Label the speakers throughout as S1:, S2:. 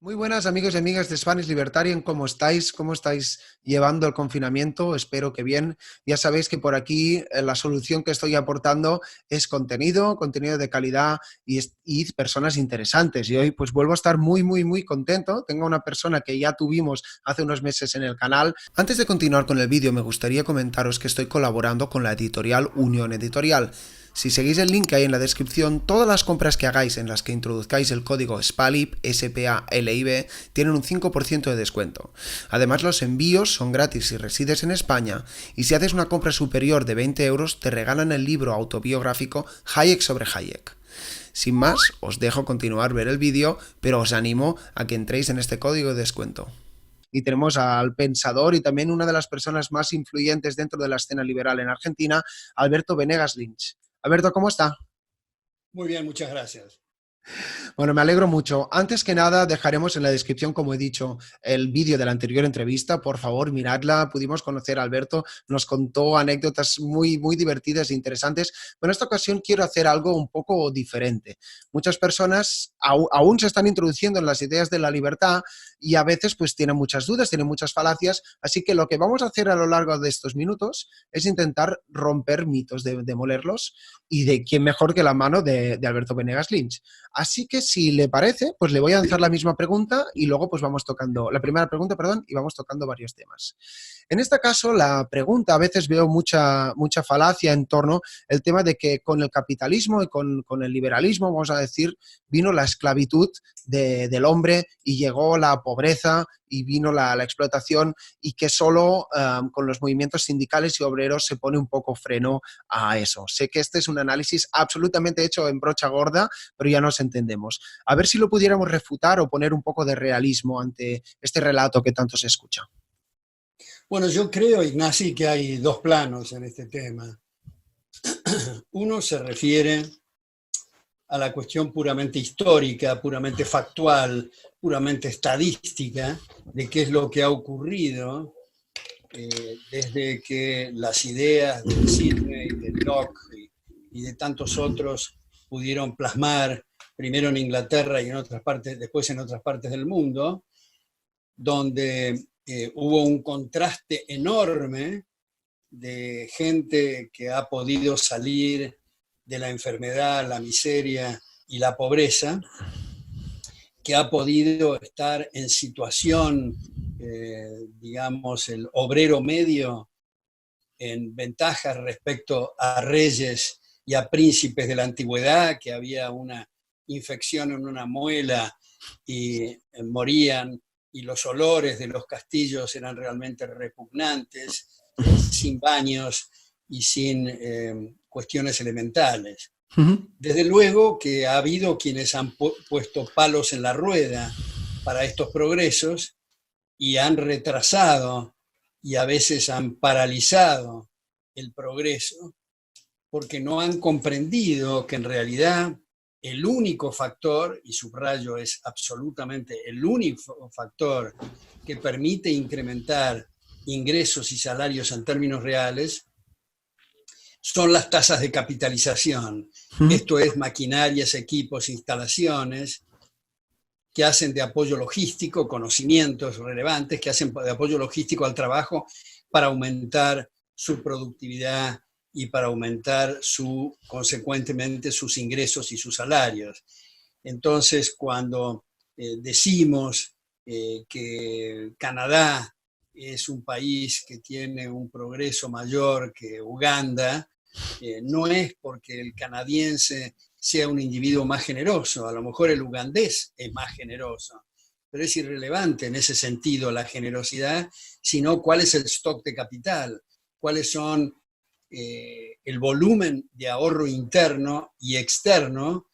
S1: Muy buenas amigos y amigas de Spanish Libertarian, ¿cómo estáis? ¿Cómo estáis llevando el confinamiento? Espero que bien. Ya sabéis que por aquí la solución que estoy aportando es contenido de calidad y personas interesantes. Y hoy pues vuelvo a estar muy contento. Tengo una persona que ya tuvimos hace unos meses en el canal. Antes de continuar con el vídeo me gustaría comentaros que estoy colaborando con la editorial Unión Editorial. Si seguís el link que hay en la descripción, todas las compras que hagáis en las que introduzcáis el código SPALIB, SPALIB, tienen un 5% de descuento. Además, los envíos son gratis si resides en España, y si haces una compra superior de 20 euros, te regalan el libro autobiográfico Hayek sobre Hayek. Sin más, os dejo continuar ver el vídeo, pero os animo a que entréis en este código de descuento. Y tenemos al pensador y también una de las personas más influyentes dentro de la escena liberal en Argentina, Alberto Venegas Lynch. Alberto, ¿cómo está?
S2: Muy bien, muchas gracias.
S1: Bueno, me alegro mucho. Antes que nada, dejaremos en la descripción, como he dicho, el vídeo de la anterior entrevista. Por favor, miradla. Pudimos conocer a Alberto, nos contó anécdotas muy divertidas e interesantes. Pero en esta ocasión quiero hacer algo un poco diferente. Muchas personas aún se están introduciendo en las ideas de la libertad y a veces pues tienen muchas dudas, tienen muchas falacias. Así que lo que vamos a hacer a lo largo de estos minutos es intentar romper mitos, demolerlos, y de quién mejor que la mano de Alberto Venegas Lynch. Así que si le parece, pues le voy a lanzar la misma pregunta y luego pues vamos tocando, la primera pregunta, perdón, y vamos tocando varios temas. En este caso, la pregunta, a veces veo mucha falacia en torno al tema de que con el capitalismo y con el liberalismo, vamos a decir, vino la esclavitud del hombre y llegó la pobreza y vino la explotación, y que solo con los movimientos sindicales y obreros se pone un poco freno a eso. Sé que este es un análisis absolutamente hecho en brocha gorda, pero ya nos entendemos. A ver si lo pudiéramos refutar o poner un poco de realismo ante este relato que tanto se escucha.
S2: Bueno, yo creo, Ignacy, que hay dos planos en este tema. Uno se refiere a la cuestión puramente histórica, puramente factual, puramente estadística, de qué es lo que ha ocurrido desde que las ideas de Sidney, de Locke y de tantos otros pudieron plasmar primero en Inglaterra y en otras partes, después en otras partes del mundo, donde hubo un contraste enorme de gente que ha podido salir de la enfermedad, la miseria y la pobreza, que ha podido estar en situación, digamos, el obrero medio, en ventaja respecto a reyes y a príncipes de la antigüedad, que había una infección en una muela y morían, y los olores de los castillos eran realmente repugnantes, sin baños y sin cuestiones elementales. Desde luego que ha habido quienes han puesto palos en la rueda para estos progresos y han retrasado y a veces han paralizado el progreso porque no han comprendido que en realidad el único factor, y subrayo es absolutamente el único factor que permite incrementar ingresos y salarios en términos reales, son las tasas de capitalización. Esto es maquinarias, equipos, instalaciones que hacen de apoyo logístico, conocimientos relevantes que hacen de apoyo logístico al trabajo para aumentar su productividad y para aumentar consecuentemente sus ingresos y sus salarios. Entonces, cuando decimos que Canadá es un país que tiene un progreso mayor que Uganda, no es porque el canadiense sea un individuo más generoso, a lo mejor el ugandés es más generoso, pero es irrelevante en ese sentido la generosidad, sino cuál es el stock de capital, cuáles son el volumen de ahorro interno y externo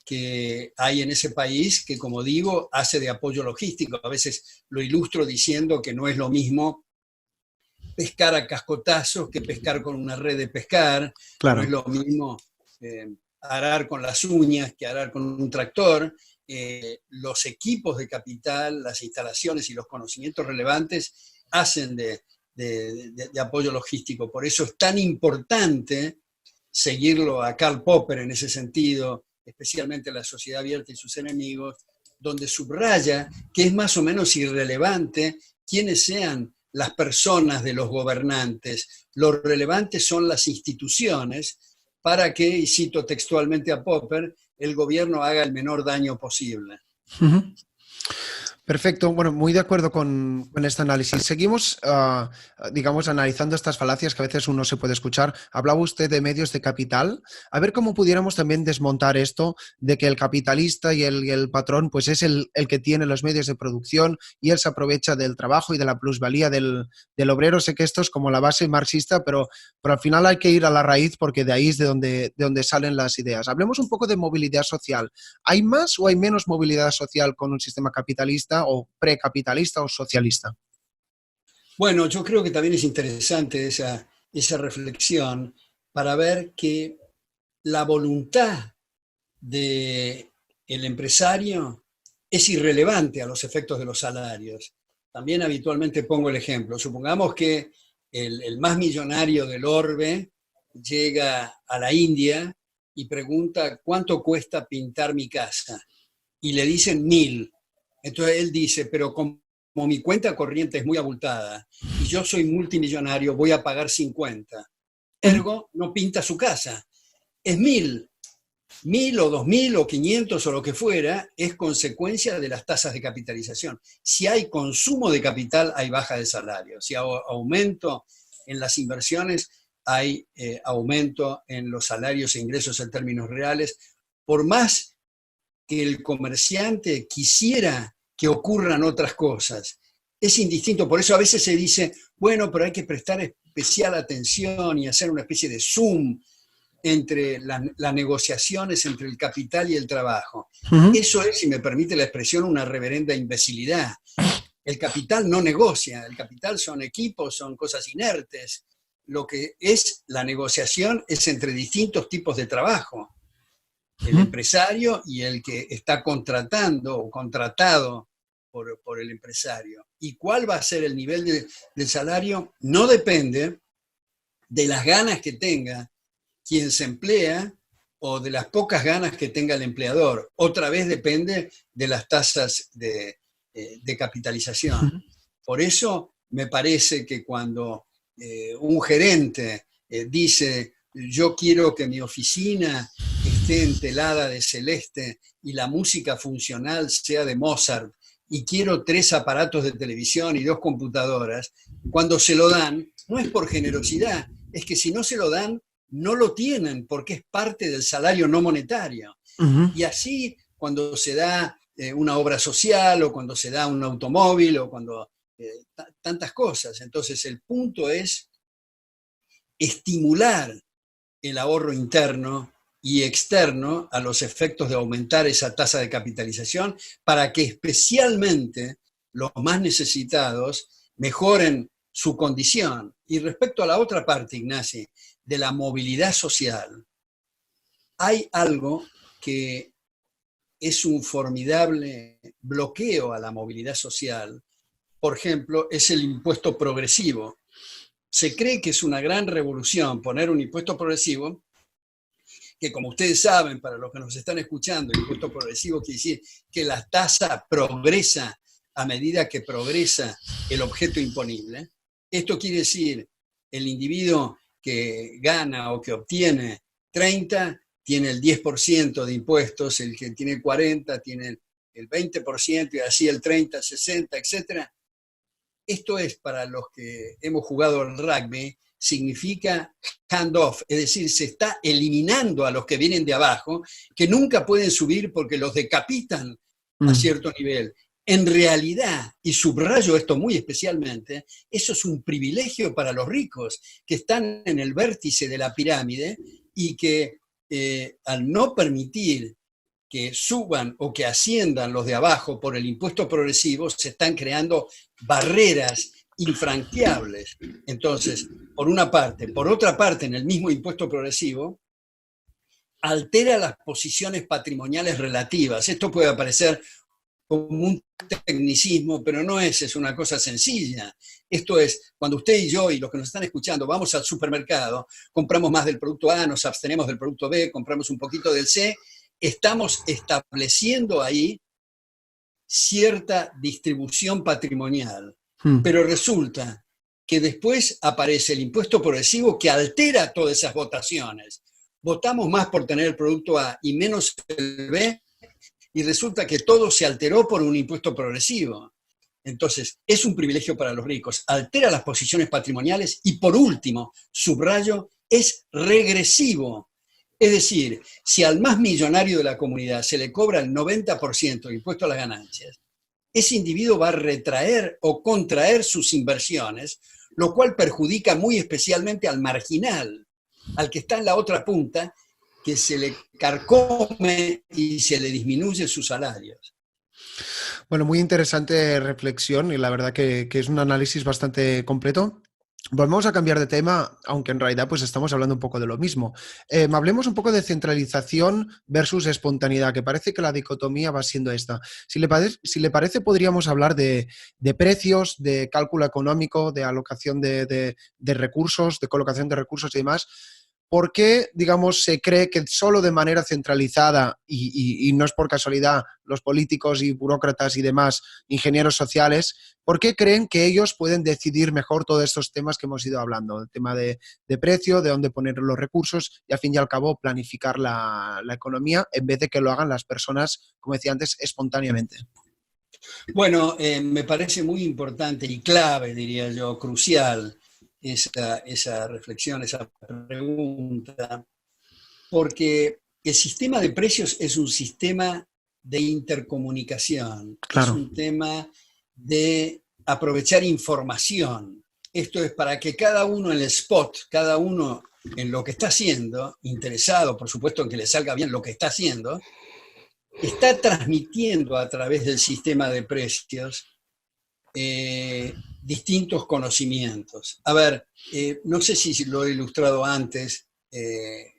S2: que hay en ese país, que, como digo, hace de apoyo logístico. A veces lo ilustro diciendo que no es lo mismo pescar a cascotazos que pescar con una red de pescar,
S1: Claro.
S2: no es lo mismo arar con las uñas que arar con un tractor. Los equipos de capital, las instalaciones y los conocimientos relevantes hacen de apoyo logístico. Por eso es tan importante seguirlo a Karl Popper en ese sentido, especialmente La Sociedad Abierta y sus enemigos, donde subraya que es más o menos irrelevante quiénes sean las personas de los gobernantes. Lo relevante son las instituciones para que, y cito textualmente a Popper, el gobierno haga el menor daño posible.
S1: Uh-huh. Perfecto, bueno, muy de acuerdo con este análisis. Seguimos, digamos, analizando estas falacias que a veces uno se puede escuchar. Hablaba usted de medios de capital. A ver cómo pudiéramos también desmontar esto de que el capitalista y el patrón pues es el que tiene los medios de producción y él se aprovecha del trabajo y de la plusvalía del obrero. Sé que esto es como la base marxista, pero al final hay que ir a la raíz porque de ahí es de donde salen las ideas. Hablemos un poco de movilidad social. ¿Hay más o hay menos movilidad social con un sistema capitalista o precapitalista o socialista?
S2: Bueno, yo creo que también es interesante esa reflexión para ver que la voluntad del empresario es irrelevante a los efectos de los salarios. También habitualmente pongo el ejemplo. Supongamos que el más millonario del orbe llega a la India y pregunta cuánto cuesta pintar mi casa. Y le dicen 1.000. Entonces él dice, pero como mi cuenta corriente es muy abultada y yo soy multimillonario, voy a pagar 50. Ergo, no pinta su casa. Es 1.000. 1.000 o 2.000 o 500 o lo que fuera, es consecuencia de las tasas de capitalización. Si hay consumo de capital, hay baja de salario. Si hay aumento en las inversiones, hay aumento en los salarios e ingresos en términos reales. Por más que el comerciante quisiera que ocurran otras cosas, es indistinto. Por eso a veces se dice, bueno, pero hay que prestar especial atención y hacer una especie de zoom entre las negociaciones entre el capital y el trabajo. Uh-huh. Eso es, si me permite la expresión, una reverenda imbecilidad. El capital no negocia, el capital son equipos, son cosas inertes. Lo que es la negociación es entre distintos tipos de trabajo. El empresario y el que está contratando o contratado por el empresario. ¿Y cuál va a ser el nivel del salario? No depende de las ganas que tenga quien se emplea o de las pocas ganas que tenga el empleador. Otra vez depende de las tasas de capitalización. Por eso me parece que cuando un gerente dice, yo quiero que mi oficina esté entelada de celeste y la música funcional sea de Mozart, y quiero 3 aparatos de televisión y 2 computadoras, cuando se lo dan, no es por generosidad, es que si no se lo dan, no lo tienen porque es parte del salario no monetario. Uh-huh. Y así, cuando se da una obra social o cuando se da un automóvil o cuando tantas cosas. Entonces, el punto es estimular el ahorro interno y externo a los efectos de aumentar esa tasa de capitalización para que especialmente los más necesitados mejoren su condición. Y respecto a la otra parte, Ignacio, de la movilidad social, hay algo que es un formidable bloqueo a la movilidad social. Por ejemplo, es el impuesto progresivo. Se cree que es una gran revolución poner un impuesto progresivo, que como ustedes saben, para los que nos están escuchando, el impuesto progresivo quiere decir que la tasa progresa a medida que progresa el objeto imponible. Esto quiere decir, el individuo que gana o que obtiene 30 tiene el 10% de impuestos, el que tiene 40 tiene el 20% y así el 30, 60, etc. Esto es, para los que hemos jugado al rugby, significa hand-off, es decir, se está eliminando a los que vienen de abajo, que nunca pueden subir porque los decapitan a cierto nivel. En realidad, y subrayo esto muy especialmente, eso es un privilegio para los ricos, que están en el vértice de la pirámide y que al no permitir que suban o que asciendan los de abajo por el impuesto progresivo, se están creando barreras infranqueables. Entonces, por una parte. Por otra parte, en el mismo impuesto progresivo, altera las posiciones patrimoniales relativas. Esto puede parecer como un tecnicismo, pero no es una cosa sencilla. Esto es, cuando usted y yo y los que nos están escuchando vamos al supermercado, compramos más del producto A, nos abstenemos del producto B, compramos un poquito del C, estamos estableciendo ahí cierta distribución patrimonial,
S1: Mm.
S2: pero resulta que después aparece el impuesto progresivo que altera todas esas votaciones. Votamos más por tener el producto A y menos el B, y resulta que todo se alteró por un impuesto progresivo. Entonces, es un privilegio para los ricos, altera las posiciones patrimoniales y, por último, subrayo, es regresivo. Es decir, si al más millonario de la comunidad se le cobra el 90% de impuesto a las ganancias, ese individuo va a retraer o contraer sus inversiones, lo cual perjudica muy especialmente al marginal, al que está en la otra punta, que se le carcome y se le disminuye sus salarios.
S1: Bueno, muy interesante reflexión y la verdad que es un análisis bastante completo. Volvemos a cambiar de tema, aunque en realidad pues estamos hablando un poco de lo mismo. Hablemos un poco de centralización versus espontaneidad, que parece que la dicotomía va siendo esta. Si le parece, podríamos hablar de precios, de cálculo económico, de alocación de recursos, de colocación de recursos y demás. ¿Por qué, digamos, se cree que solo de manera centralizada, y no es por casualidad, los políticos y burócratas y demás, ingenieros sociales, por qué creen que ellos pueden decidir mejor todos estos temas que hemos ido hablando? El tema de precio, de dónde poner los recursos y, al fin y al cabo, planificar la economía en vez de que lo hagan las personas, como decía antes, espontáneamente.
S2: Bueno, me parece muy importante y clave, diría yo, crucial, esa reflexión, esa pregunta, porque el sistema de precios es un sistema de intercomunicación, es
S1: Claro.
S2: un tema de aprovechar información. Esto es para que cada uno en el spot, cada uno en lo que está haciendo, interesado, por supuesto, en que le salga bien lo que está haciendo, está transmitiendo a través del sistema de precios distintos conocimientos. A ver, no sé si lo he ilustrado antes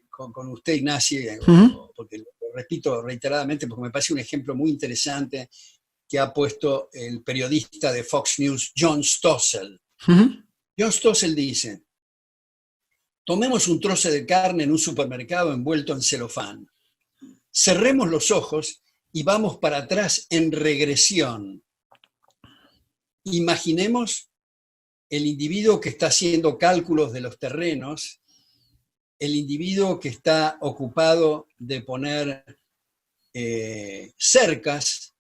S2: con usted, Ignacio, porque lo repito reiteradamente, porque me parece un ejemplo muy interesante que ha puesto el periodista de Fox News, John Stossel. John Stossel dice, tomemos un trozo de carne en un supermercado envuelto en celofán. Cerremos los ojos y vamos para atrás en regresión. Imaginemos el individuo que está haciendo cálculos de los terrenos, el individuo que está ocupado de poner cercas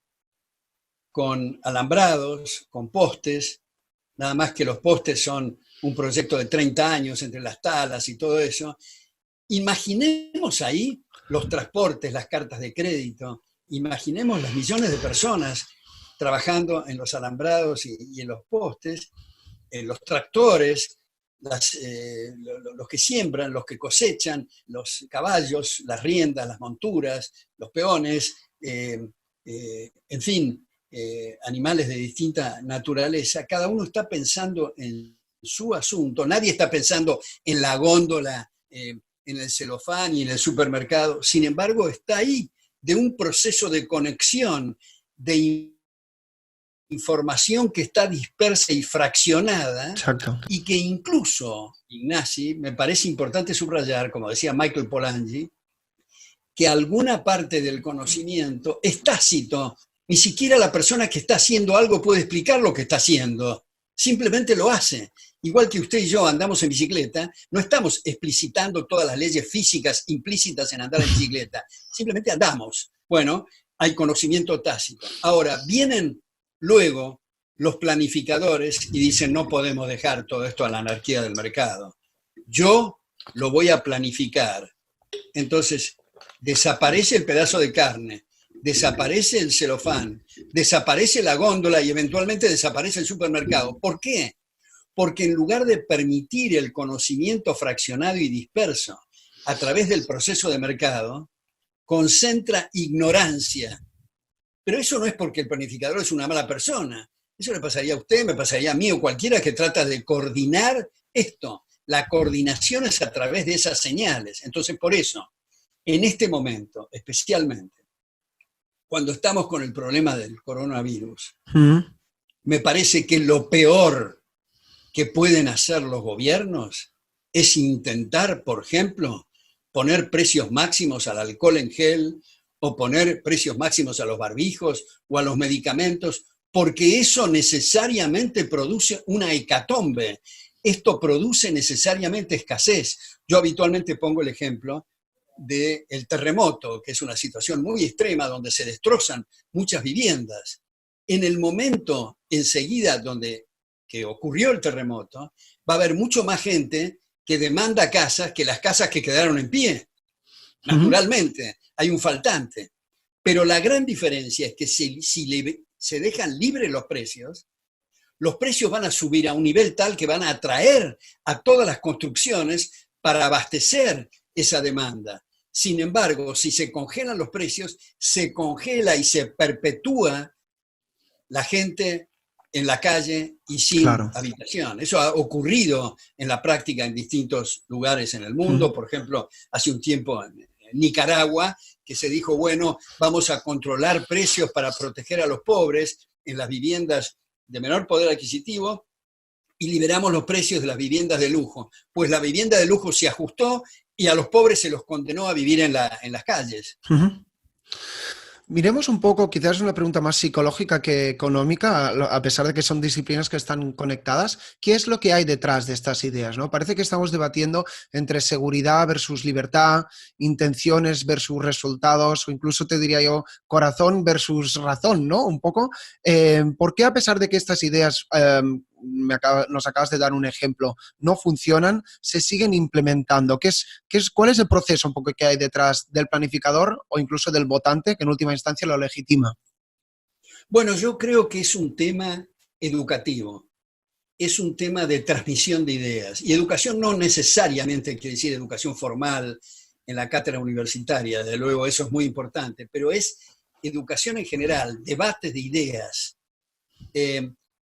S2: con alambrados, con postes, nada más que los postes son un proyecto de 30 años entre las talas y todo eso. Imaginemos ahí los transportes, las cartas de crédito, imaginemos las millones de personas trabajando en los alambrados y en los postes, en los tractores, los que siembran, los que cosechan, los caballos, las riendas, las monturas, los peones, en fin, animales de distinta naturaleza. Cada uno está pensando en su asunto, nadie está pensando en la góndola, en el celofán y en el supermercado. Sin embargo, está ahí de un proceso de conexión, de información que está dispersa y fraccionada.
S1: Exacto.
S2: Y que incluso, Ignasi, me parece importante subrayar, como decía Michael Polanyi, que alguna parte del conocimiento es tácito. Ni siquiera la persona que está haciendo algo puede explicar lo que está haciendo. Simplemente lo hace. Igual que usted y yo andamos en bicicleta, no estamos explicitando todas las leyes físicas implícitas en andar en bicicleta. Simplemente andamos. Bueno, hay conocimiento tácito. Ahora, vienen luego los planificadores y dicen, no podemos dejar todo esto a la anarquía del mercado. Yo lo voy a planificar. Entonces, desaparece el pedazo de carne, desaparece el celofán, desaparece la góndola y eventualmente desaparece el supermercado. ¿Por qué? Porque en lugar de permitir el conocimiento fraccionado y disperso a través del proceso de mercado, concentra ignorancia. Pero eso no es porque el planificador es una mala persona. Eso le pasaría a usted, me pasaría a mí o cualquiera que trata de coordinar esto. La coordinación es a través de esas señales. Entonces, por eso, en este momento, especialmente, cuando estamos con el problema del coronavirus, me parece que lo peor que pueden hacer los gobiernos es intentar, por ejemplo, poner precios máximos al alcohol en gel o poner precios máximos a los barbijos o a los medicamentos, porque eso necesariamente produce una hecatombe. Esto produce necesariamente escasez. Yo habitualmente pongo el ejemplo del terremoto, que es una situación muy extrema donde se destrozan muchas viviendas. En el momento enseguida donde que ocurrió el terremoto, va a haber mucho más gente que demanda casas que las casas que quedaron en pie. Naturalmente, hay un faltante. Pero la gran diferencia es que si se dejan libres los precios van a subir a un nivel tal que van a atraer a todas las construcciones para abastecer esa demanda. Sin embargo, si se congelan los precios, se congela y se perpetúa la gente en la calle y sin habitación. Eso ha ocurrido en la práctica en distintos lugares en el mundo. Por ejemplo, hace un tiempo en Nicaragua, que se dijo, bueno, vamos a controlar precios para proteger a los pobres en las viviendas de menor poder adquisitivo y liberamos los precios de las viviendas de lujo. Pues la vivienda de lujo se ajustó y a los pobres se los condenó a vivir en las calles.
S1: Miremos un poco, quizás una pregunta más psicológica que económica, a pesar de que son disciplinas que están conectadas. ¿Qué es lo que hay detrás de estas ideas, ¿no? Parece que estamos debatiendo entre seguridad versus libertad, intenciones versus resultados, o incluso te diría yo, corazón versus razón, ¿no? Un poco. ¿Por qué a pesar de que estas ideas, nos acabas de dar un ejemplo, no funcionan, se siguen implementando? ¿Cuál es el proceso un poco que hay detrás del planificador o incluso del votante que en última instancia lo legitima?
S2: Bueno, yo creo que es un tema educativo, es un tema de transmisión de ideas. Y educación no necesariamente quiere decir educación formal en la cátedra universitaria, desde luego eso es muy importante, pero es educación en general, debates de ideas,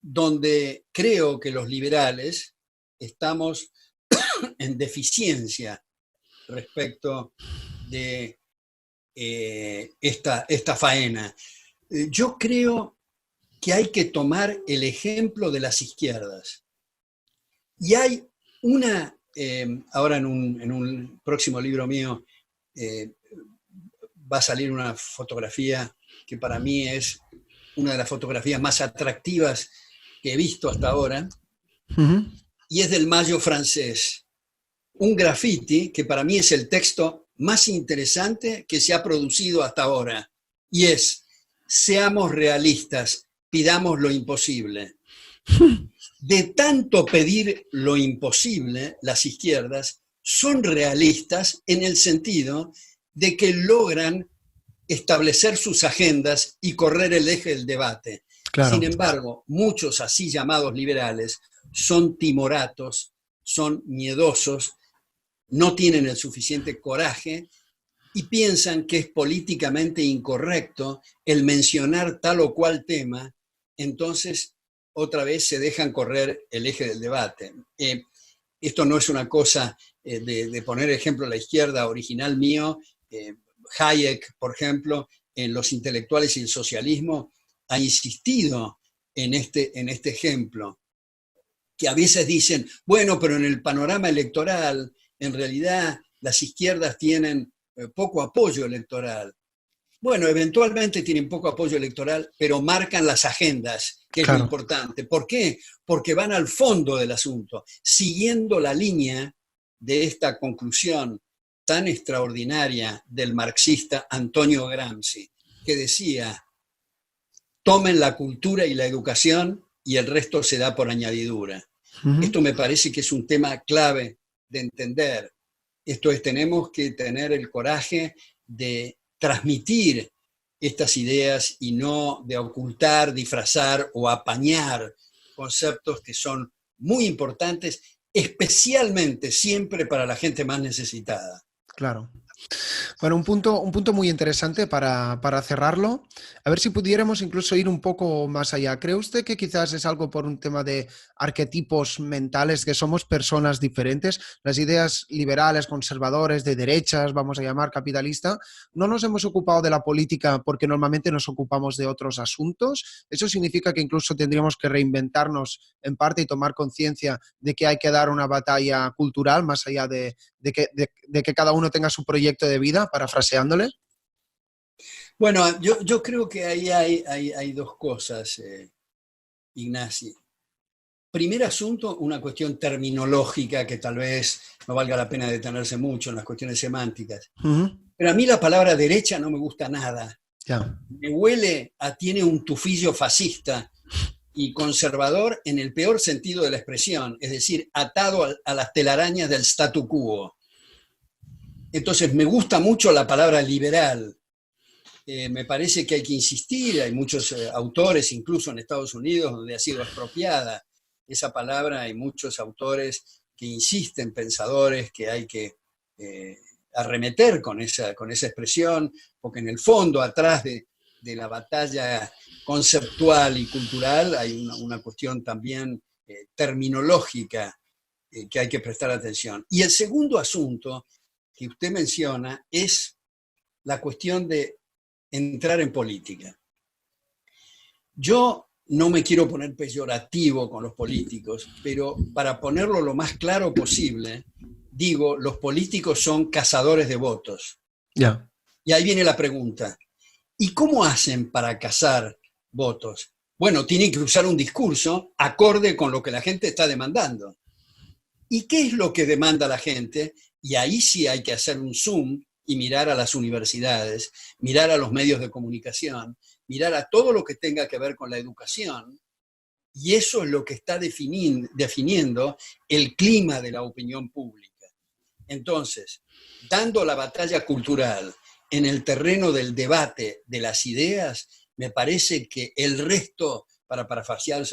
S2: donde creo que los liberales estamos en deficiencia respecto de esta faena. Yo creo que hay que tomar el ejemplo de las izquierdas. Y hay una, ahora en un próximo libro mío va a salir una fotografía que para mí es una de las fotografías más atractivas que he visto hasta ahora, y es del Mayo francés. Un graffiti que para mí es el texto más interesante que se ha producido hasta ahora, y es: seamos realistas, pidamos lo imposible. De tanto pedir lo imposible, las izquierdas son realistas en el sentido de que logran establecer sus agendas y correr el eje del debate. Claro. Sin embargo, muchos así llamados liberales son timoratos, son miedosos, no tienen el suficiente coraje y piensan que es políticamente incorrecto el mencionar tal o cual tema, entonces otra vez se dejan correr el eje del debate. Esto no es una cosa de poner ejemplo a la izquierda original mío. Hayek, por ejemplo, en Los intelectuales y el socialismo, ha insistido en este ejemplo, que a veces dicen, bueno, pero en el panorama electoral, en realidad las izquierdas tienen poco apoyo electoral. Bueno, eventualmente tienen poco apoyo electoral, pero marcan las agendas, que es lo importante. ¿Por qué? Porque van al fondo del asunto, siguiendo la línea de esta conclusión tan extraordinaria del marxista Antonio Gramsci, que decía, tomen la cultura y la educación y el resto se da por añadidura. Esto me parece que es un tema clave de entender. Esto es, tenemos que tener el coraje de transmitir estas ideas y no de ocultar, disfrazar o apañar conceptos que son muy importantes, especialmente siempre para la gente más necesitada.
S1: Claro. Bueno, un punto muy interesante para cerrarlo. A ver si pudiéramos incluso ir un poco más allá. ¿Cree usted que quizás es algo por un tema de arquetipos mentales, que somos personas diferentes? Las ideas liberales, conservadores, de derechas, vamos a llamar capitalista, no nos hemos ocupado de la política porque normalmente nos ocupamos de otros asuntos. Eso significa que incluso tendríamos que reinventarnos en parte y tomar conciencia de que hay que dar una batalla cultural más allá de que cada uno tenga su proyecto de vida, parafraseándole.
S2: Bueno, yo creo que ahí hay dos cosas, Ignacio. Primer asunto, una cuestión terminológica que tal vez no valga la pena detenerse mucho en las cuestiones semánticas. Pero a mí la palabra derecha no me gusta nada.
S1: Ya.
S2: Me huele tiene un tufillo fascista y conservador en el peor sentido de la expresión, es decir, atado a las telarañas del statu quo. Entonces, me gusta mucho la palabra liberal. Me parece que hay que insistir, hay muchos autores, incluso en Estados Unidos, donde ha sido expropiada esa palabra, hay muchos autores que insisten, pensadores, que hay que arremeter con esa expresión, porque en el fondo, atrás de la batalla conceptual y cultural, hay una cuestión también terminológica que hay que prestar atención. Y el segundo asunto que usted menciona es la cuestión de entrar en política. Yo no me quiero poner peyorativo con los políticos, pero para ponerlo lo más claro posible, digo, los políticos son cazadores de votos.
S1: Ya.
S2: Y ahí viene la pregunta, ¿y cómo hacen para cazar votos? Bueno, tienen que usar un discurso acorde con lo que la gente está demandando. ¿Y qué es lo que demanda la gente? Y ahí sí hay que hacer un zoom y mirar a las universidades, mirar a los medios de comunicación, mirar a todo lo que tenga que ver con la educación, y eso es lo que está definiendo el clima de la opinión pública. Entonces, dando la batalla cultural en el terreno del debate de las ideas, me parece que el resto, para parafrasear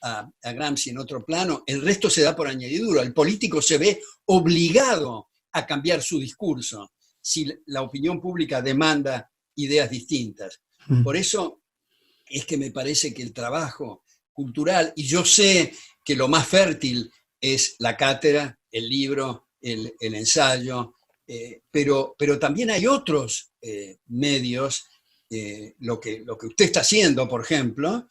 S2: a Gramsci en otro plano, el resto se da por añadidura. El político se ve obligado a cambiar su discurso si la opinión pública demanda ideas distintas. Por eso es que me parece que el trabajo cultural, y yo sé que lo más fértil es la cátedra, el libro, el ensayo, pero también hay otros medios, lo que usted está haciendo, por ejemplo,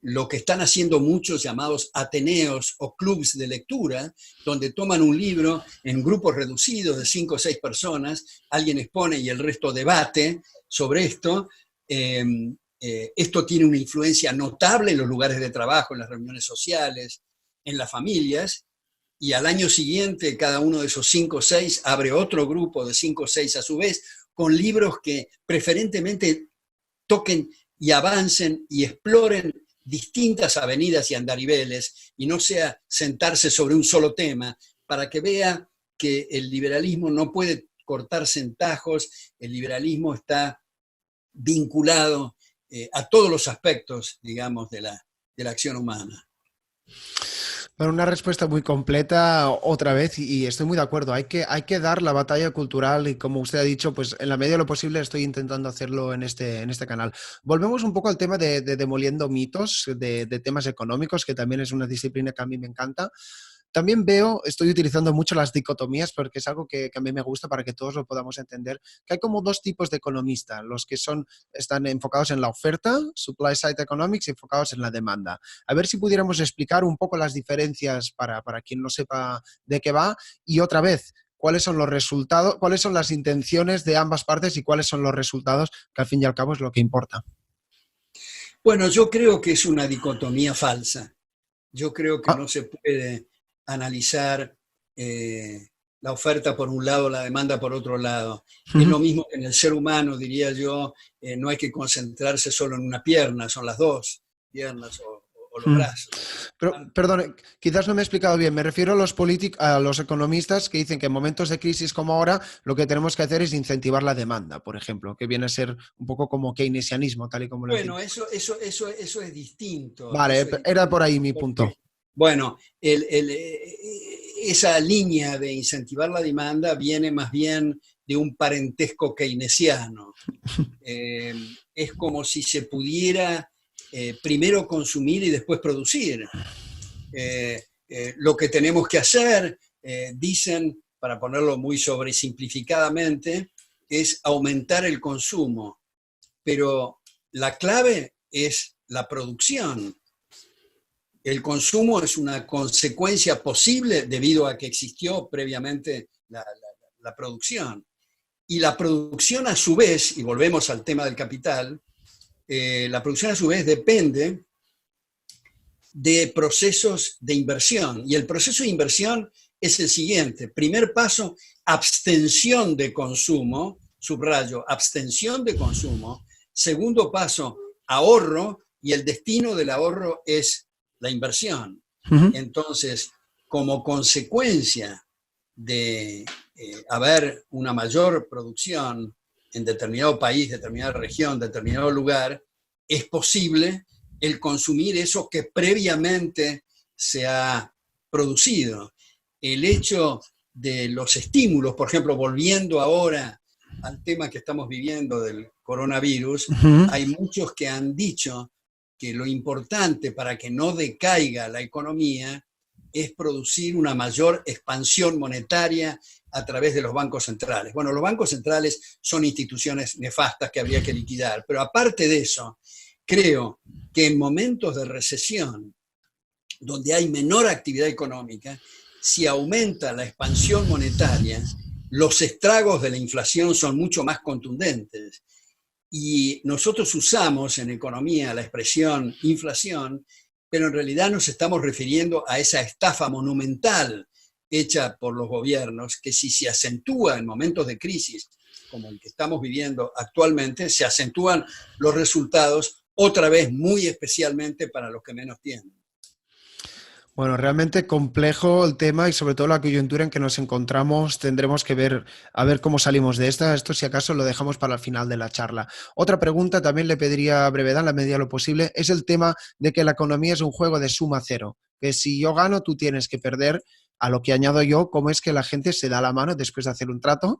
S2: lo que están haciendo muchos llamados ateneos o clubs de lectura, donde toman un libro en grupos reducidos de 5 o 6 personas, alguien expone y el resto debate sobre esto. Esto tiene una influencia notable en los lugares de trabajo, en las reuniones sociales, en las familias, y al año siguiente cada uno de esos 5 o 6 abre otro grupo de 5 o 6 a su vez, con libros que preferentemente toquen y avancen y exploren distintas avenidas y andariveles, y no sea sentarse sobre un solo tema, para que vea que el liberalismo no puede cortarse en tajos, el liberalismo está vinculado a todos los aspectos, digamos, de la acción humana.
S1: Bueno, una respuesta muy completa otra vez y estoy muy de acuerdo. Hay que dar la batalla cultural y como usted ha dicho, pues en la medida de lo posible estoy intentando hacerlo en este canal. Volvemos un poco al tema de demoliendo mitos, de temas económicos, que también es una disciplina que a mí me encanta. También estoy utilizando mucho las dicotomías porque es algo que a mí me gusta para que todos lo podamos entender, que hay como dos tipos de economistas, los que están enfocados en la oferta, supply side economics, y enfocados en la demanda. A ver si pudiéramos explicar un poco las diferencias para quien no sepa de qué va y otra vez, cuáles son los resultados, cuáles son las intenciones de ambas partes y cuáles son los resultados, que al fin y al cabo es lo que importa.
S2: Bueno, yo creo que es una dicotomía falsa. Yo creo que no se puede analizar la oferta por un lado, la demanda por otro lado. Es lo mismo que en el ser humano, diría yo, no hay que concentrarse solo en una pierna, son las dos piernas o los brazos.
S1: Pero, perdón, quizás no me he explicado bien. Me refiero a los economistas que dicen que en momentos de crisis como ahora lo que tenemos que hacer es incentivar la demanda, por ejemplo, que viene a ser un poco como keynesianismo, tal y como lo
S2: Bueno, eso es distinto.
S1: Vale,
S2: Eso es
S1: era por ahí mi
S2: porque,
S1: punto.
S2: bueno, esa línea de incentivar la demanda viene más bien de un parentesco keynesiano. Es como si se pudiera primero consumir y después producir. Lo que tenemos que hacer, dicen, para ponerlo muy sobresimplificadamente, es aumentar el consumo. Pero la clave es la producción. El consumo es una consecuencia posible debido a que existió previamente la producción. Y la producción a su vez, y volvemos al tema del capital, la producción a su vez depende de procesos de inversión. Y el proceso de inversión es el siguiente. Primer paso, abstención de consumo, subrayo, abstención de consumo. Segundo paso, ahorro, y el destino del ahorro es la inversión. Entonces, como consecuencia de haber una mayor producción en determinado país, determinada región, determinado lugar, es posible el consumir eso que previamente se ha producido. El hecho de los estímulos, por ejemplo, volviendo ahora al tema que estamos viviendo del coronavirus, hay muchos que han dicho que lo importante para que no decaiga la economía es producir una mayor expansión monetaria a través de los bancos centrales. Bueno, los bancos centrales son instituciones nefastas que habría que liquidar, pero aparte de eso, creo que en momentos de recesión, donde hay menor actividad económica, si aumenta la expansión monetaria, los estragos de la inflación son mucho más contundentes. Y nosotros usamos en economía la expresión inflación, pero en realidad nos estamos refiriendo a esa estafa monumental hecha por los gobiernos, que si se acentúa en momentos de crisis como el que estamos viviendo actualmente, se acentúan los resultados otra vez muy especialmente para los que menos tienen.
S1: Bueno, realmente complejo el tema y sobre todo la coyuntura en que nos encontramos. Tendremos que ver a ver cómo salimos de esta. Esto si acaso lo dejamos para el final de la charla. Otra pregunta también le pediría brevedad en la medida de lo posible. Es el tema de que la economía es un juego de suma cero. Que si yo gano, tú tienes que perder. A lo que añado yo, cómo es que la gente se da la mano después de hacer un trato.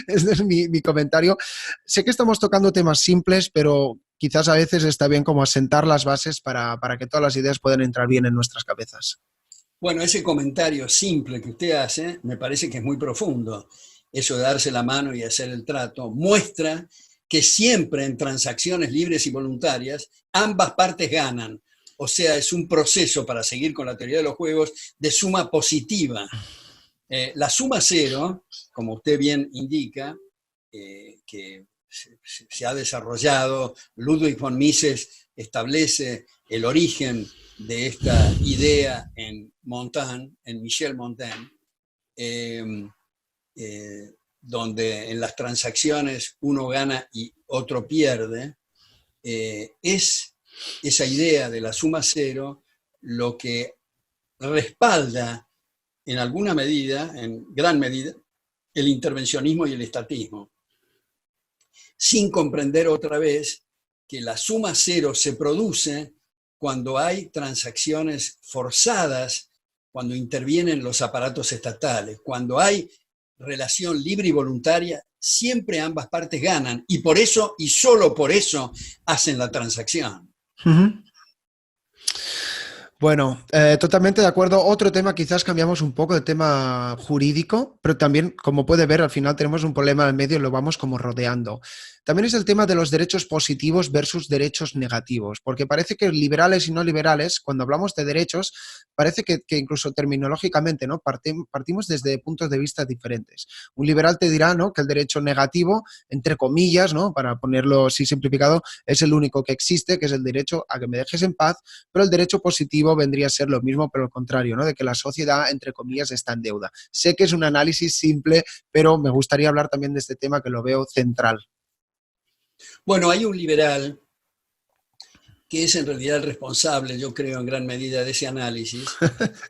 S1: Este es mi comentario. Sé que estamos tocando temas simples, pero quizás a veces está bien como asentar las bases para que todas las ideas puedan entrar bien en nuestras cabezas.
S2: Bueno, ese comentario simple que usted hace me parece que es muy profundo. Eso de darse la mano y hacer el trato muestra que siempre en transacciones libres y voluntarias ambas partes ganan. O sea, es un proceso, para seguir con la teoría de los juegos, de suma positiva. La suma cero, como usted bien indica, que se ha desarrollado, Ludwig von Mises establece el origen de esta idea en Montaigne, en Michel Montaigne, donde en las transacciones uno gana y otro pierde, es esa idea de la suma cero lo que respalda en alguna medida, en gran medida, el intervencionismo y el estatismo, sin comprender otra vez que la suma cero se produce cuando hay transacciones forzadas, cuando intervienen los aparatos estatales, cuando hay relación libre y voluntaria, siempre ambas partes ganan, y por eso, y solo por eso, hacen la transacción.
S1: Bueno, totalmente de acuerdo. Otro tema, quizás cambiamos un poco de tema jurídico, pero también, como puede ver, al final tenemos un problema en medio y lo vamos como rodeando. También es el tema de los derechos positivos versus derechos negativos, porque parece que liberales y no liberales, cuando hablamos de derechos, parece que incluso terminológicamente, ¿no? Partimos desde puntos de vista diferentes. Un liberal te dirá, ¿no?, que el derecho negativo, entre comillas, ¿no?, para ponerlo así simplificado, es el único que existe, que es el derecho a que me dejes en paz, pero el derecho positivo vendría a ser lo mismo, pero al contrario, ¿no?, de que la sociedad, entre comillas, está en deuda. Sé que es un análisis simple, pero me gustaría hablar también de este tema que lo veo central.
S2: Bueno, hay un liberal que es en realidad el responsable, yo creo, en gran medida de ese análisis,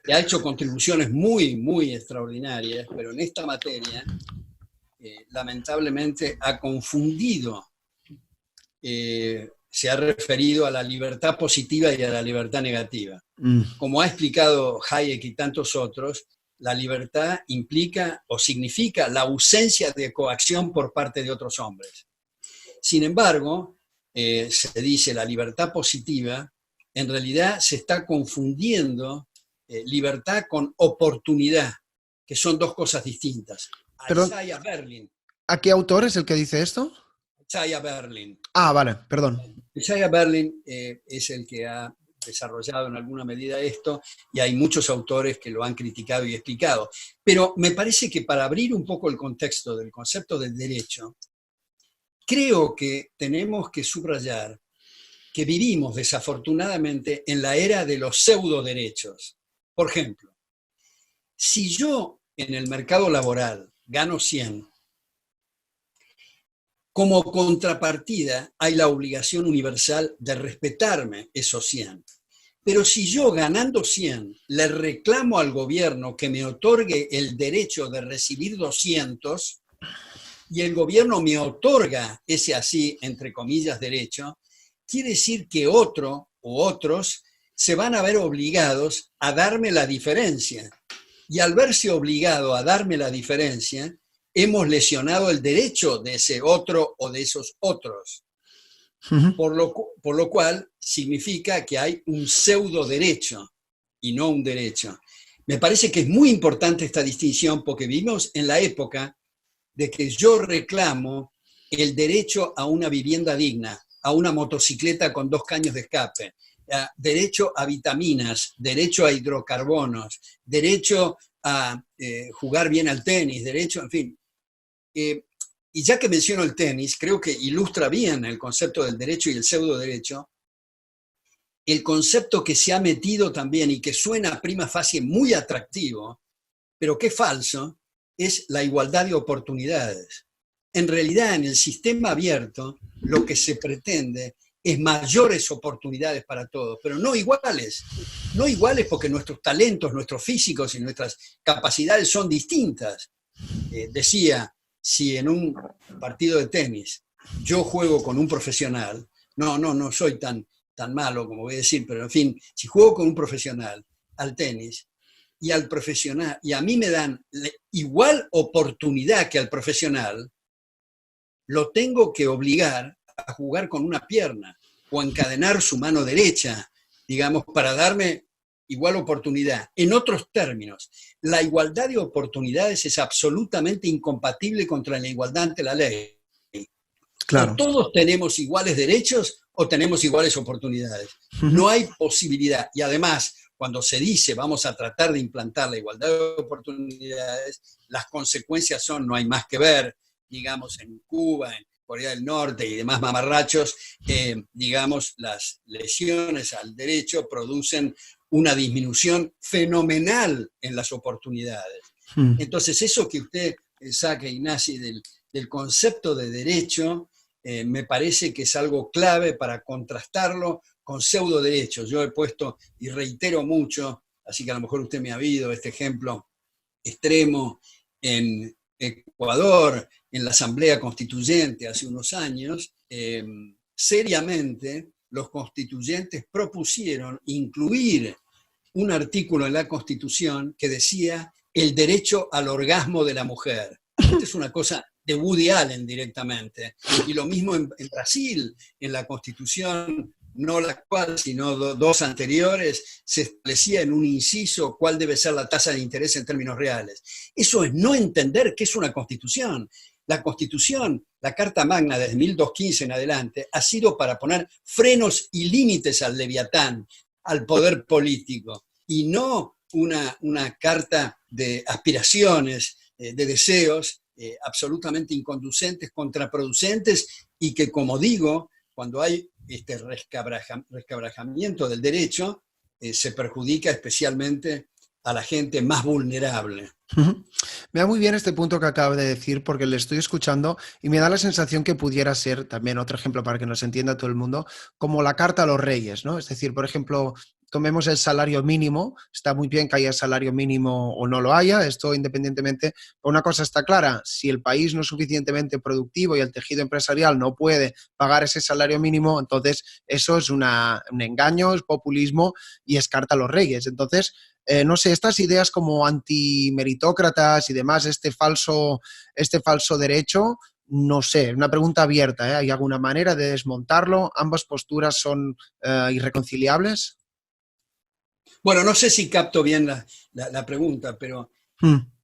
S2: que ha hecho contribuciones muy, muy extraordinarias, pero en esta materia, lamentablemente, ha confundido, se ha referido a la libertad positiva y a la libertad negativa. Como ha explicado Hayek y tantos otros, la libertad implica o significa la ausencia de coacción por parte de otros hombres. Sin embargo, se dice la libertad positiva, en realidad se está confundiendo libertad con oportunidad, que son dos cosas distintas. Isaiah Berlin.
S1: ¿A qué autor es el que dice esto?
S2: Isaiah Berlin.
S1: Ah, vale, perdón.
S2: Isaiah Berlin es el que ha desarrollado en alguna medida esto, y hay muchos autores que lo han criticado y explicado. Pero me parece que para abrir un poco el contexto del concepto del derecho, creo que tenemos que subrayar que vivimos desafortunadamente en la era de los pseudo-derechos. Por ejemplo, si yo en el mercado laboral gano 100, como contrapartida hay la obligación universal de respetarme esos 100. Pero si yo ganando 100 le reclamo al gobierno que me otorgue el derecho de recibir 200 y el gobierno me otorga ese así, entre comillas, derecho, quiere decir que otro o otros se van a ver obligados a darme la diferencia. Y al verse obligado a darme la diferencia, hemos lesionado el derecho de ese otro o de esos otros. Por lo cual significa que hay un pseudo derecho y no un derecho. Me parece que es muy importante esta distinción porque vivimos en la época de que yo reclamo el derecho a una vivienda digna, a una motocicleta con 2 caños de escape, derecho a vitaminas, derecho a hidrocarbonos, derecho a jugar bien al tenis, derecho, en fin. Y ya que menciono el tenis, creo que ilustra bien el concepto del derecho y el pseudo derecho, el concepto que se ha metido también y que suena a prima facie muy atractivo, pero que es falso, es la igualdad de oportunidades. En realidad, en el sistema abierto, lo que se pretende es mayores oportunidades para todos, pero no iguales. No iguales porque nuestros talentos, nuestros físicos y nuestras capacidades son distintas. Decía, si en un partido de tenis yo juego con un profesional, no soy tan malo como voy a decir, pero en fin, si juego con un profesional al tenis y al profesional, y a mí me dan igual oportunidad que al profesional, lo tengo que obligar a jugar con una pierna o a encadenar su mano derecha, digamos, para darme igual oportunidad. En otros términos, la igualdad de oportunidades es absolutamente incompatible contra la igualdad ante la ley. Claro. O todos tenemos iguales derechos o tenemos iguales oportunidades. No hay posibilidad. Y además, cuando se dice vamos a tratar de implantar la igualdad de oportunidades, las consecuencias son, no hay más que ver, digamos, en Cuba, en Corea del Norte y demás mamarrachos, digamos, las lesiones al derecho producen una disminución fenomenal en las oportunidades. Entonces, eso que usted saca, Ignasi, del concepto de derecho, me parece que es algo clave para contrastarlo con pseudo derechos. Yo he puesto, y reitero mucho, así que a lo mejor usted me ha habido este ejemplo extremo en Ecuador, en la Asamblea Constituyente hace unos años, seriamente los constituyentes propusieron incluir un artículo en la Constitución que decía el derecho al orgasmo de la mujer. Esta es una cosa de Woody Allen directamente. Y lo mismo en Brasil, en la Constitución, no la actual, sino 2 anteriores, se establecía en un inciso cuál debe ser la tasa de interés en términos reales. Eso es no entender qué es una Constitución. La Constitución, la Carta Magna desde 1215 en adelante, ha sido para poner frenos y límites al leviatán, al poder político, y no una carta de aspiraciones, de deseos absolutamente inconducentes, contraproducentes, y que, como digo, cuando hay este resquebrajamiento del derecho, se perjudica especialmente a la gente más vulnerable.
S1: Me da muy bien este punto que acaba de decir porque le estoy escuchando y me da la sensación que pudiera ser, también otro ejemplo para que nos entienda todo el mundo, como la carta a los reyes, ¿no? Es decir, por ejemplo, tomemos el salario mínimo, está muy bien que haya salario mínimo o no lo haya, esto independientemente, pero una cosa está clara, si el país no es suficientemente productivo y el tejido empresarial no puede pagar ese salario mínimo, entonces eso es un engaño, es populismo y es carta a los reyes. Entonces, no sé, estas ideas como antimeritócratas y demás, este falso derecho, no sé, una pregunta abierta, ¿eh? ¿Hay alguna manera de desmontarlo? ¿Ambas posturas son irreconciliables?
S2: Bueno, no sé si capto bien la pregunta, pero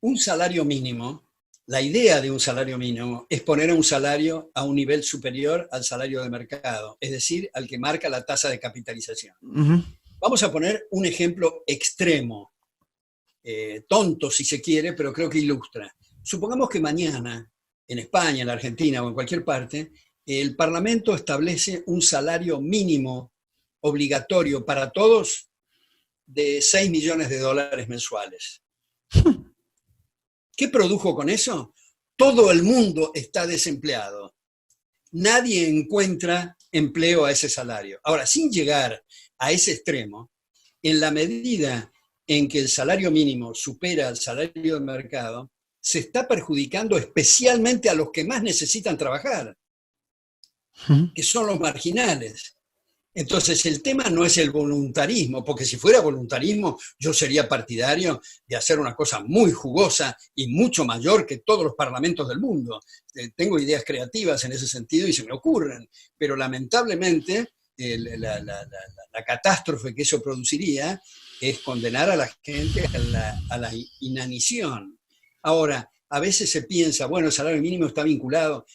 S2: un salario mínimo, la idea de un salario mínimo es poner a un salario a un nivel superior al salario de mercado, es decir, al que marca la tasa de capitalización. Vamos a poner un ejemplo extremo, tonto si se quiere, pero creo que ilustra. Supongamos que mañana, en España, en la Argentina o en cualquier parte, el Parlamento establece un salario mínimo obligatorio para todos de 6 millones de dólares mensuales. ¿Qué produjo con eso? Todo el mundo está desempleado. Nadie encuentra empleo a ese salario. Ahora, sin llegar a ese extremo, en la medida en que el salario mínimo supera el salario de mercado, se está perjudicando especialmente a los que más necesitan trabajar, que son los marginales. Entonces, el tema no es el voluntarismo, porque si fuera voluntarismo, yo sería partidario de hacer una cosa muy jugosa y mucho mayor que todos los parlamentos del mundo. Tengo ideas creativas en ese sentido y se me ocurren, pero lamentablemente la catástrofe que eso produciría es condenar a la gente a la inanición. Ahora, a veces se piensa, bueno, el salario mínimo está vinculado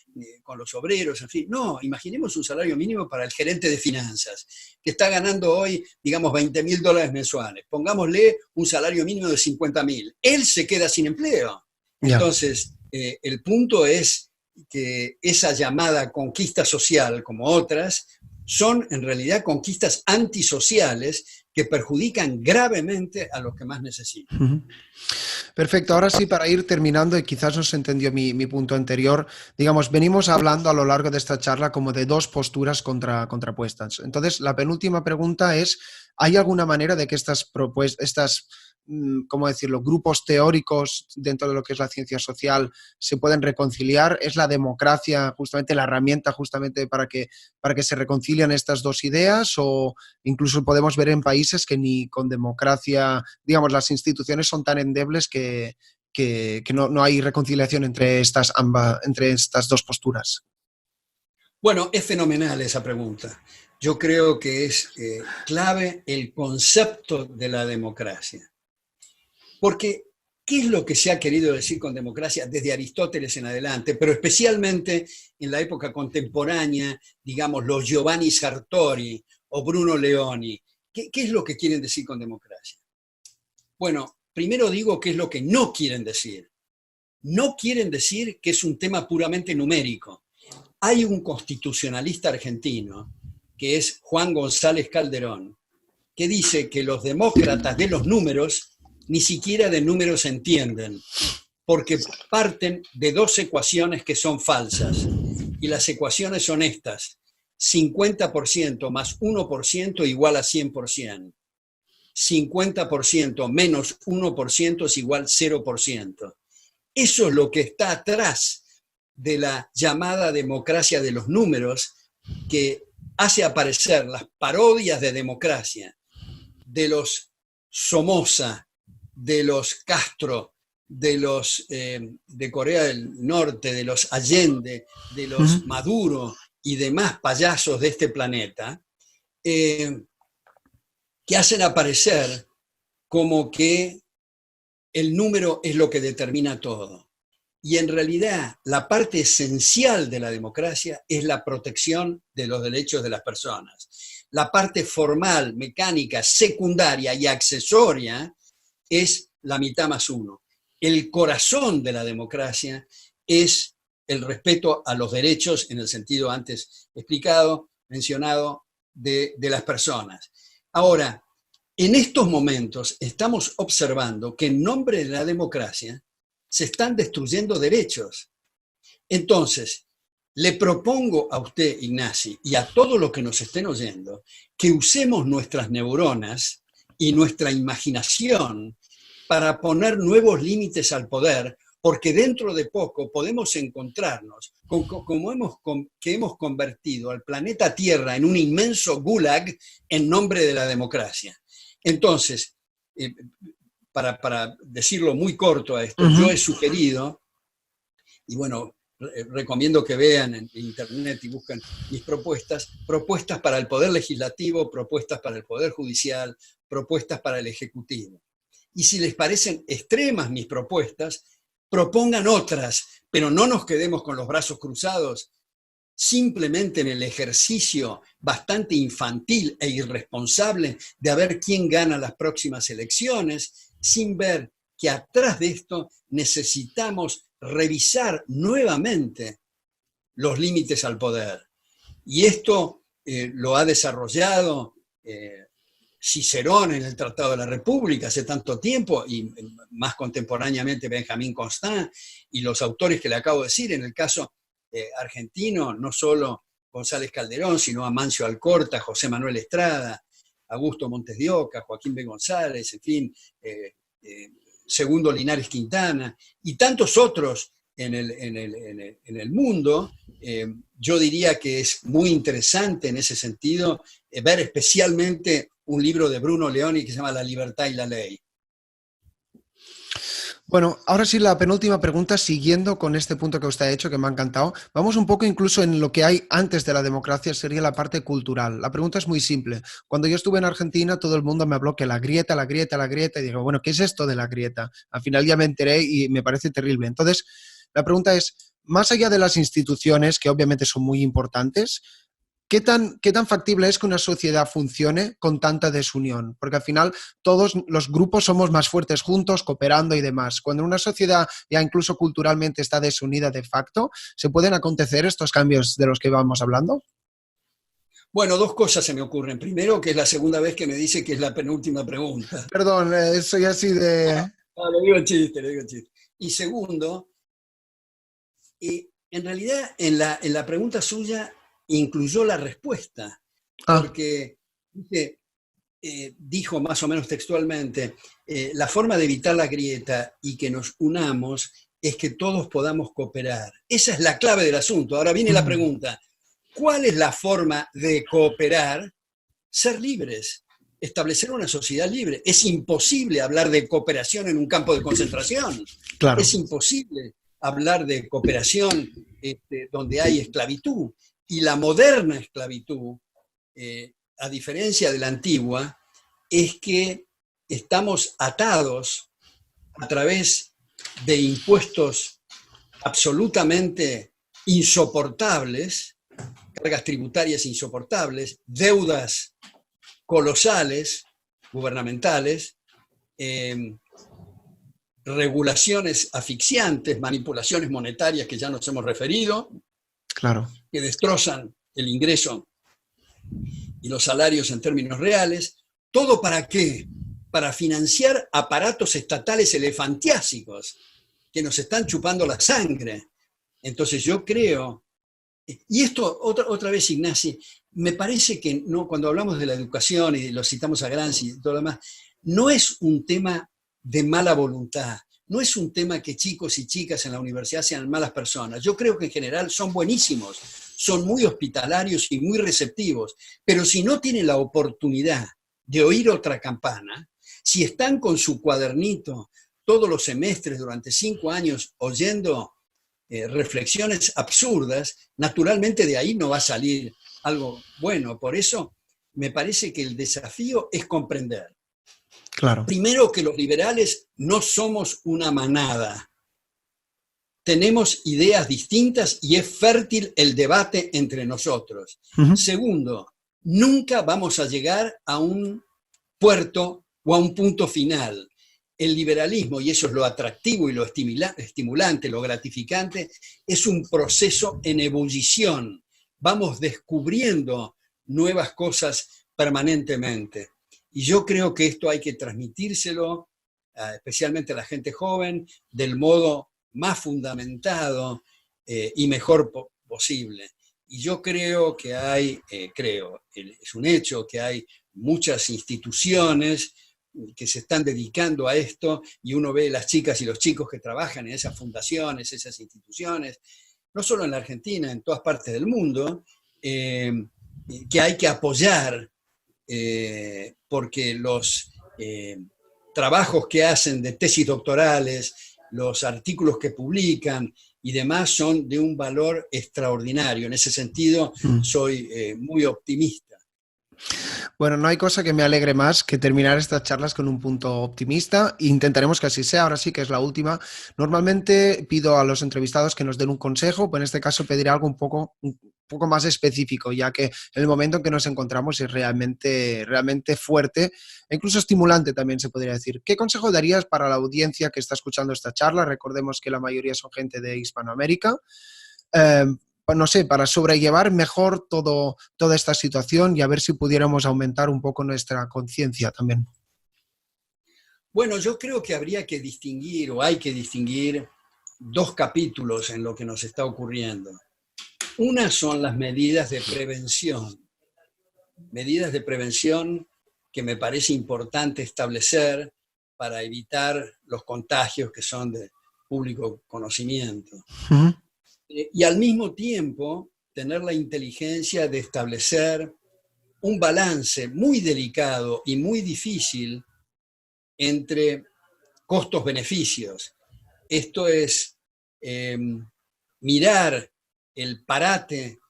S2: con los obreros, en fin. No, imaginemos un salario mínimo para el gerente de finanzas, que está ganando hoy, digamos, $20.000 mensuales. Pongámosle un salario mínimo de $50.000. Él se queda sin empleo. Entonces, el punto es que esa llamada conquista social, como otras, son en realidad conquistas antisociales que perjudican gravemente a los que más necesitan.
S1: Perfecto, ahora sí, para ir terminando, y quizás no se entendió mi punto anterior, digamos, venimos hablando a lo largo de esta charla como de dos posturas contrapuestas. Entonces, la penúltima pregunta es, ¿hay alguna manera de que estas ¿cómo decirlo?, grupos teóricos dentro de lo que es la ciencia social se pueden reconciliar? ¿Es la democracia justamente la herramienta justamente para que se reconcilien estas dos ideas? ¿O incluso podemos ver en países que ni con democracia, digamos, las instituciones son tan endebles que no hay reconciliación entre estas dos posturas?
S2: Bueno, es fenomenal esa pregunta. Yo creo que es clave el concepto de la democracia. Porque, ¿qué es lo que se ha querido decir con democracia desde Aristóteles en adelante, pero especialmente en la época contemporánea, digamos, los Giovanni Sartori o Bruno Leoni? ¿Qué es lo que quieren decir con democracia? Bueno, primero digo qué es lo que no quieren decir. No quieren decir que es un tema puramente numérico. Hay un constitucionalista argentino, que es Juan González Calderón, que dice que los demócratas de los números ni siquiera de números entienden, porque parten de dos ecuaciones que son falsas. Y las ecuaciones son estas: 50% más 1% igual a 100%. 50% menos 1% es igual a 0%. Eso es lo que está atrás de la llamada democracia de los números, que hace aparecer las parodias de democracia de los Somoza, de los Castro, de los de Corea del Norte, de los Allende, de los Maduro y demás payasos de este planeta, que hacen aparecer como que el número es lo que determina todo. Y en realidad la parte esencial de la democracia es la protección de los derechos de las personas. La parte formal, mecánica, secundaria y accesoria es la mitad más uno. El corazón de la democracia es el respeto a los derechos, en el sentido antes explicado, mencionado, de las personas. Ahora, en estos momentos estamos observando que en nombre de la democracia se están destruyendo derechos. Entonces, le propongo a usted, Ignacy, y a todos los que nos estén oyendo, que usemos nuestras neuronas y nuestra imaginación para poner nuevos límites al poder, porque dentro de poco podemos encontrarnos que hemos convertido al planeta Tierra en un inmenso gulag en nombre de la democracia. Entonces, para decirlo muy corto a esto, yo he sugerido, y bueno, recomiendo que vean en internet y busquen mis propuestas para el Poder Legislativo, propuestas para el Poder Judicial, propuestas para el Ejecutivo. Y si les parecen extremas mis propuestas, propongan otras, pero no nos quedemos con los brazos cruzados simplemente en el ejercicio bastante infantil e irresponsable de a ver quién gana las próximas elecciones, sin ver que atrás de esto necesitamos revisar nuevamente los límites al poder. Y esto lo ha desarrollado Cicerón en el Tratado de la República hace tanto tiempo, y más contemporáneamente Benjamín Constant, y los autores que le acabo de decir, en el caso argentino, no solo González Calderón, sino Amancio Alcorta, José Manuel Estrada, Augusto Montes de Oca, Joaquín B. González, en fin, Segundo Linares Quintana, y tantos otros en el mundo. Yo diría que es muy interesante en ese sentido ver especialmente un libro de Bruno Leoni que se llama La libertad y la ley.
S1: Bueno, ahora sí la penúltima pregunta, siguiendo con este punto que usted ha hecho, que me ha encantado. Vamos un poco incluso en lo que hay antes de la democracia, sería la parte cultural. La pregunta es muy simple. Cuando yo estuve en Argentina, todo el mundo me habló que la grieta, la grieta, la grieta, y digo, bueno, ¿qué es esto de la grieta? Al final ya me enteré y me parece terrible. Entonces, la pregunta es, más allá de las instituciones, que obviamente son muy importantes, ¿qué tan factible es que una sociedad funcione con tanta desunión? Porque al final todos los grupos somos más fuertes juntos, cooperando y demás. Cuando una sociedad ya incluso culturalmente está desunida de facto, ¿se pueden acontecer estos cambios de los que íbamos hablando?
S2: Bueno, dos cosas se me ocurren. Primero, que es la segunda vez que me dice que es la penúltima pregunta.
S1: Perdón, soy así de...
S2: Le digo chiste, le digo chiste. Y segundo, en realidad en la pregunta suya incluyó la respuesta, porque dijo más o menos textualmente, la forma de evitar la grieta y que nos unamos es que todos podamos cooperar. Esa es la clave del asunto. Ahora viene la pregunta, ¿cuál es la forma de cooperar? Ser libres, establecer una sociedad libre. Es imposible hablar de cooperación en un campo de concentración.
S1: Claro.
S2: Es imposible hablar de cooperación donde hay esclavitud. Y la moderna esclavitud, a diferencia de la antigua, es que estamos atados a través de impuestos absolutamente insoportables, cargas tributarias insoportables, deudas colosales, gubernamentales, regulaciones asfixiantes, manipulaciones monetarias que ya nos hemos referido,
S1: claro,
S2: que destrozan el ingreso y los salarios en términos reales. ¿Todo para qué? Para financiar aparatos estatales elefantiásicos que nos están chupando la sangre. Entonces yo creo, y esto otra vez, Ignacy, me parece que no, cuando hablamos de la educación y lo citamos a Gramsci y todo lo demás, no es un tema de mala voluntad, no es un tema que chicos y chicas en la universidad sean malas personas. Yo creo que en general son buenísimos, son muy hospitalarios y muy receptivos, pero si no tienen la oportunidad de oír otra campana, si están con su cuadernito todos los semestres durante 5 años oyendo reflexiones absurdas, naturalmente de ahí no va a salir algo bueno. Por eso me parece que el desafío es comprender.
S1: Claro.
S2: Primero, que los liberales no somos una manada. Tenemos ideas distintas y es fértil el debate entre nosotros. Segundo, nunca vamos a llegar a un puerto o a un punto final. El liberalismo, y eso es lo atractivo y lo estimulante, lo gratificante, es un proceso en ebullición. Vamos descubriendo nuevas cosas permanentemente. Y yo creo que esto hay que transmitírselo, especialmente a la gente joven, del modo más fundamentado y mejor posible. Y yo creo que es un hecho que hay muchas instituciones que se están dedicando a esto, y uno ve las chicas y los chicos que trabajan en esas fundaciones, esas instituciones, no solo en la Argentina, en todas partes del mundo, que hay que apoyar, porque los trabajos que hacen de tesis doctorales, los artículos que publican y demás son de un valor extraordinario. En ese sentido, soy muy optimista.
S1: Bueno, no hay cosa que me alegre más que terminar estas charlas con un punto optimista e intentaremos que así sea. Ahora sí que es la última. Normalmente pido a los entrevistados que nos den un consejo, pero en este caso pediré algo un poco más específico, ya que en el momento en que nos encontramos es realmente fuerte e incluso estimulante también se podría decir. ¿Qué consejo darías para la audiencia que está escuchando esta charla? Recordemos que la mayoría son gente de Hispanoamérica. Eh, no sé, para sobrellevar mejor toda esta situación y a ver si pudiéramos aumentar un poco nuestra conciencia también.
S2: Bueno, yo creo que habría que distinguir, o hay que distinguir, dos capítulos en lo que nos está ocurriendo. Una son las medidas de prevención que me parece importante establecer para evitar los contagios que son de público conocimiento.
S1: Uh-huh.
S2: Y al mismo tiempo tener la inteligencia de establecer un balance muy delicado y muy difícil entre costos-beneficios. Esto es mirar el parate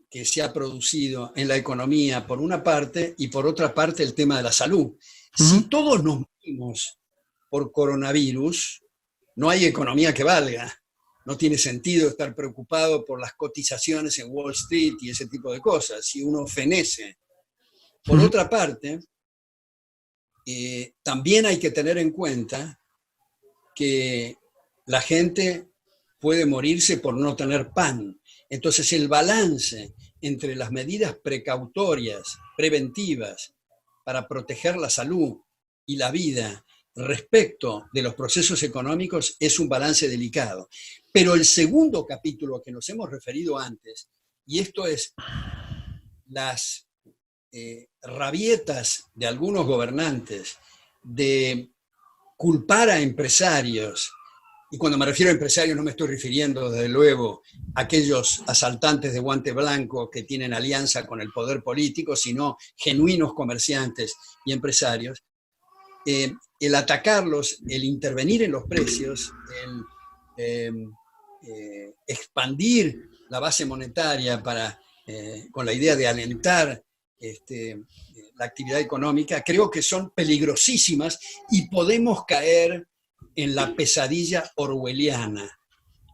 S2: que se ha producido en la economía por una parte y por otra parte el tema de la salud. Si todos nos morimos por coronavirus, no hay economía que valga. No tiene sentido estar preocupado por las cotizaciones en Wall Street y ese tipo de cosas, si uno fenece. Por otra parte, también hay que tener en cuenta que la gente puede morirse por no tener pan. Entonces, el balance entre las medidas precautorias, preventivas, para proteger la salud y la vida respecto de los procesos económicos es un balance delicado. Pero el segundo capítulo a que nos hemos referido antes, y esto es las rabietas de algunos gobernantes de culpar a empresarios, y cuando me refiero a empresarios no me estoy refiriendo desde luego a aquellos asaltantes de guante blanco que tienen alianza con el poder político, sino genuinos comerciantes y empresarios, el atacarlos, el intervenir en los precios, el expandir la base monetaria con la idea de alentar la actividad económica, creo que son peligrosísimas y podemos caer en la pesadilla orwelliana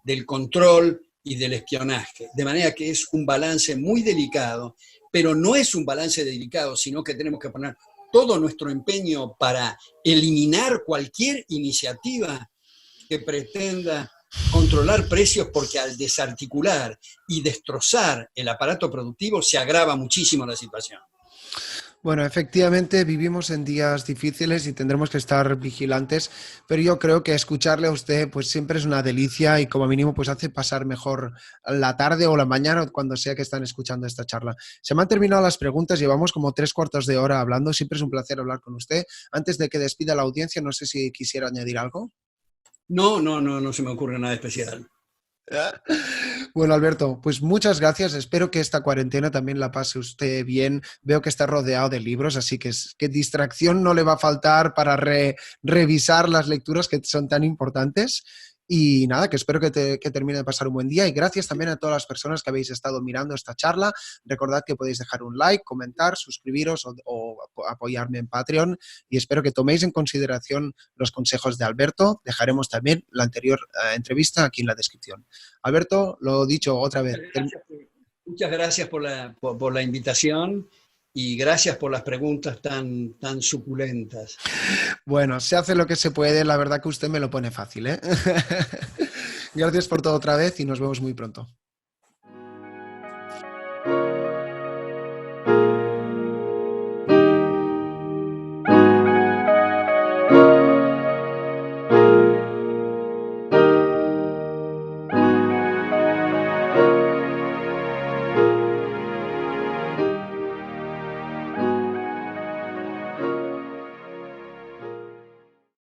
S2: del control y del espionaje. De manera que es un balance muy delicado, pero no es un balance delicado, sino que tenemos que poner todo nuestro empeño para eliminar cualquier iniciativa que pretenda controlar precios, porque al desarticular y destrozar el aparato productivo se agrava muchísimo la situación.
S1: Bueno, efectivamente vivimos en días difíciles y tendremos que estar vigilantes, pero yo creo que escucharle a usted pues siempre es una delicia y como mínimo pues hace pasar mejor la tarde o la mañana o cuando sea que están escuchando esta charla. Se me han terminado las preguntas, llevamos como 3/4 de hora hablando, siempre es un placer hablar con usted. Antes de que despida la audiencia, no sé si quisiera añadir algo.
S2: No se me ocurre nada especial.
S1: Bueno, Alberto, pues muchas gracias. Espero que esta cuarentena también la pase usted bien. Veo que está rodeado de libros, así que distracción no le va a faltar para revisar las lecturas que son tan importantes. Y nada, que espero que termine de pasar un buen día. Y gracias también a todas las personas que habéis estado mirando esta charla. Recordad que podéis dejar un like, comentar, suscribiros o apoyarme en Patreon. Y espero que toméis en consideración los consejos de Alberto. Dejaremos también la anterior entrevista aquí en la descripción. Alberto, lo dicho otra vez.
S2: Muchas gracias por la invitación y gracias por las preguntas tan suculentas.
S1: Bueno, se hace lo que se puede, la verdad que usted me lo pone fácil, ¿eh? Gracias por todo otra vez y nos vemos muy pronto.